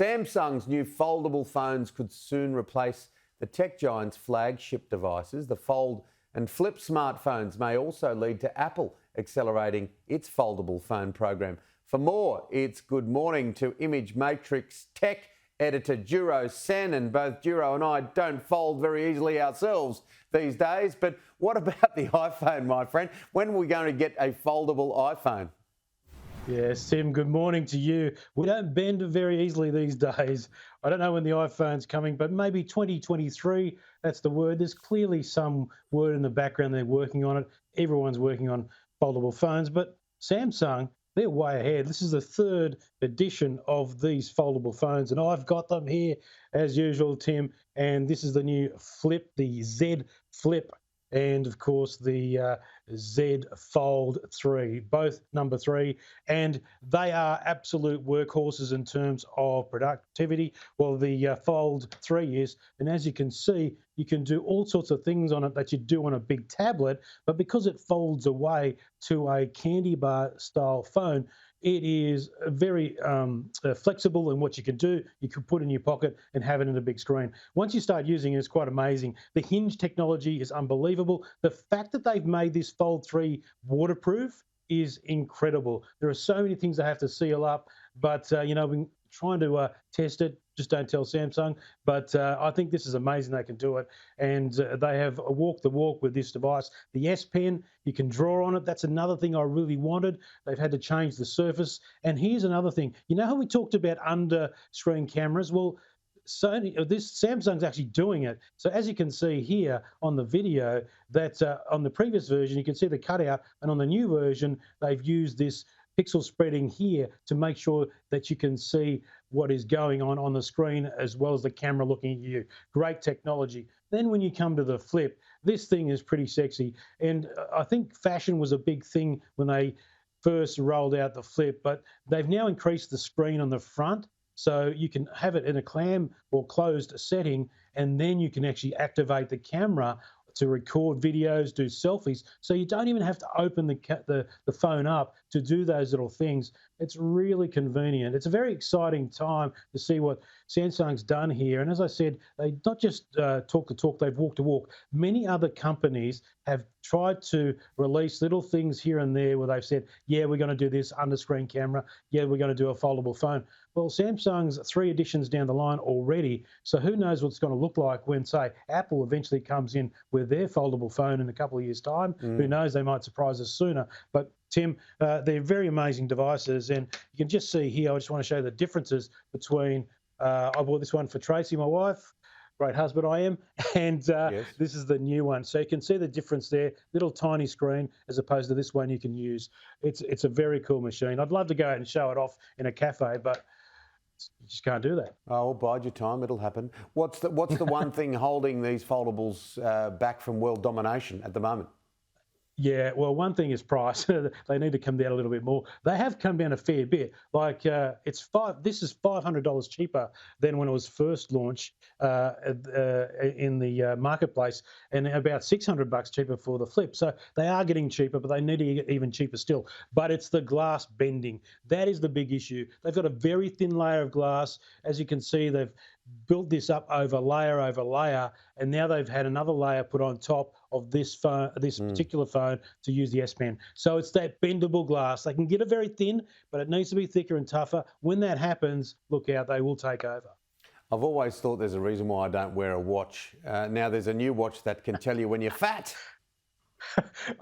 Samsung's new foldable phones could soon replace the tech giant's flagship devices. The fold and flip smartphones may also lead to Apple accelerating its foldable phone program. For more, it's good morning to Image Matrix tech editor Djuro Sen, and both Djuro and I don't fold very easily ourselves these days. But what about the iPhone, my friend? When are we going to get a foldable iPhone? Yes, Tim, good morning to you. We don't bend very easily these days. I don't know when the iPhone's coming, but maybe 2023, that's the word. There's clearly some word in the background they're working on it. Everyone's working on foldable phones, but Samsung, they're way ahead. This is the third edition of these foldable phones, and I've got them here as usual, Tim, and this is the new Flip, the Z Flip, and of course the Z Fold3, both number 3, and they are absolute workhorses in terms of productivity. Well, the Fold 3 is, and as you can see, you can do all sorts of things on it that you do on a big tablet, but because it folds away to a candy bar style phone, it is very flexible in what you can do. You can put it in your pocket and have it in a big screen. Once you start using it, it's quite amazing. The hinge technology is unbelievable. The fact that they've made this Fold 3 waterproof is incredible. There are so many things they have to seal up, but you know, we're trying to test it. Just don't tell Samsung. But I think this is amazing they can do it. And they have walked the walk with this device. The S Pen, you can draw on it. That's another thing I really wanted. They've had to change the surface. And here's another thing. You know how we talked about under-screen cameras? Well, Samsung's actually doing it. So as you can see here on the video, that on the previous version, you can see the cutout. And on the new version, they've used this pixel spreading here to make sure that you can see what is going on the screen as well as the camera looking at you. Great technology. Then when you come to the Flip, this thing is pretty sexy. And I think fashion was a big thing when they first rolled out the Flip, but they've now increased the screen on the front. So you can have it in a clam or closed setting, and then you can actually activate the camera to record videos, do selfies. So you don't even have to open the phone up to do those little things. It's really convenient. It's a very exciting time to see what Samsung's done here. And as I said, they not just talk the talk, they've walked the walk. Many other companies have tried to release little things here and there where they've said, yeah, we're going to do this under-screen camera. Yeah, we're going to do a foldable phone. Well, Samsung's 3 editions down the line already. So who knows what it's going to look like when, say, Apple eventually comes in with their foldable phone in a couple of years' time. Who knows, they might surprise us sooner. But Tim, they're very amazing devices, and you can just see here, I just want to show the differences between, I bought this one for Tracy, my wife, great husband I am, and yes, this is the new one. So you can see the difference there, little tiny screen as opposed to this one you can use. It's a very cool machine. I'd love to go out and show it off in a cafe, but you just can't do that. Oh, well, bide your time, it'll happen. What's the one thing holding these foldables back from world domination at the moment? Yeah, well, one thing is price. They need to come down a little bit more. They have come down a fair bit. Like this is $500 cheaper than when it was first launched in the marketplace, and about $600 cheaper for the Flip. So they are getting cheaper, but they need to get even cheaper still. But it's the glass bending. That is the big issue. They've got a very thin layer of glass. As you can see, they've built this up over layer, and now they've had another layer put on top of this phone, this particular phone, to use the S Pen. So it's that bendable glass. They can get it very thin, but it needs to be thicker and tougher. When that happens, look out, they will take over. I've always thought there's a reason why I don't wear a watch. Now there's a new watch that can tell you when you're fat.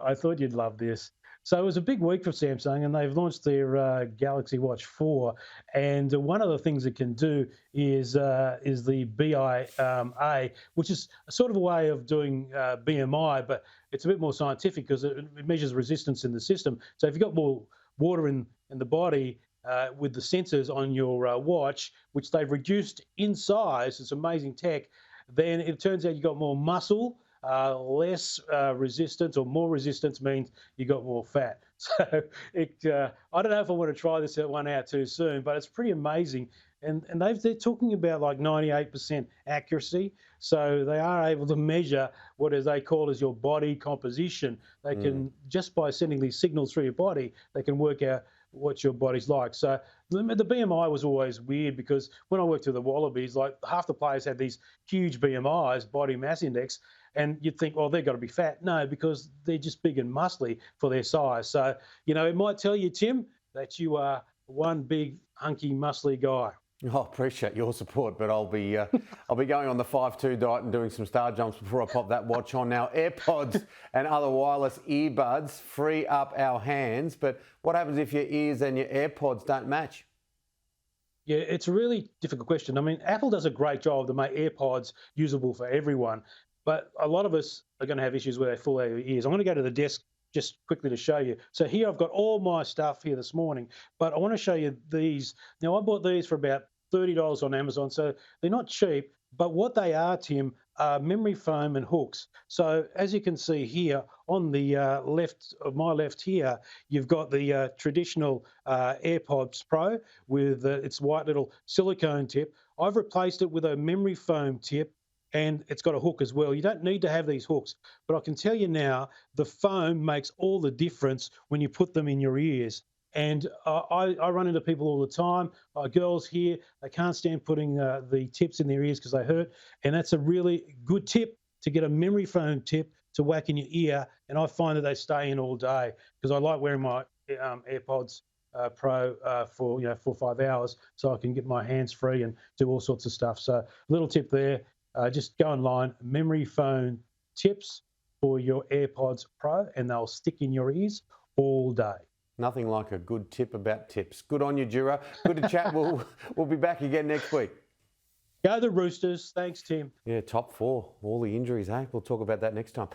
I thought you'd love this. So it was a big week for Samsung, and they've launched their Galaxy Watch 4. And one of the things it can do is the BIA, which is a sort of a way of doing BMI, but it's a bit more scientific because it measures resistance in the system. So if you've got more water in the body, with the sensors on your watch, which they've reduced in size, it's amazing tech, then it turns out you've got more muscle, less resistance, or more resistance means you got more fat. So I don't know if I want to try this one out too soon, but it's pretty amazing. And they're talking about like 98% accuracy. So they are able to measure what as they call as your body composition. They can, just by sending these signals through your body, they can work out what your body's like. So the BMI was always weird because when I worked with the Wallabies, like half the players had these huge BMIs, body mass index, and you'd think, well, they've got to be fat. No, because they're just big and muscly for their size. So, it might tell you, Tim, that you are one big, hunky, muscly guy. Oh, appreciate your support, but I'll be going on the 5-2 diet and doing some star jumps before I pop that watch on. Now, AirPods and other wireless earbuds free up our hands, but what happens if your ears and your AirPods don't match? Yeah, it's a really difficult question. I mean, Apple does a great job to make AirPods usable for everyone, but a lot of us are going to have issues where they fall out of your ears. I'm going to go to the desk just quickly to show you. So here I've got all my stuff here this morning, but I want to show you these. Now, I bought these for about $30 on Amazon, so they're not cheap, but what they are, Tim, are memory foam and hooks. So as you can see here on the left of my left here, you've got the traditional AirPods Pro with its white little silicone tip. I've replaced it with a memory foam tip, and it's got a hook as well. You don't need to have these hooks, but I can tell you now, the foam makes all the difference when you put them in your ears. And I run into people all the time, girls here, they can't stand putting the tips in their ears because they hurt. And that's a really good tip, to get a memory foam tip to whack in your ear. And I find that they stay in all day because I like wearing my AirPods Pro for 4 or 5 hours, so I can get my hands free and do all sorts of stuff. So a little tip there. Just go online, memory foam tips for your AirPods Pro, and they'll stick in your ears all day. Nothing like a good tip about tips. Good on you, Djuro. Good to chat. We'll be back again next week. Go the Roosters. Thanks, Tim. Yeah, top 4. All the injuries, eh? We'll talk about that next time.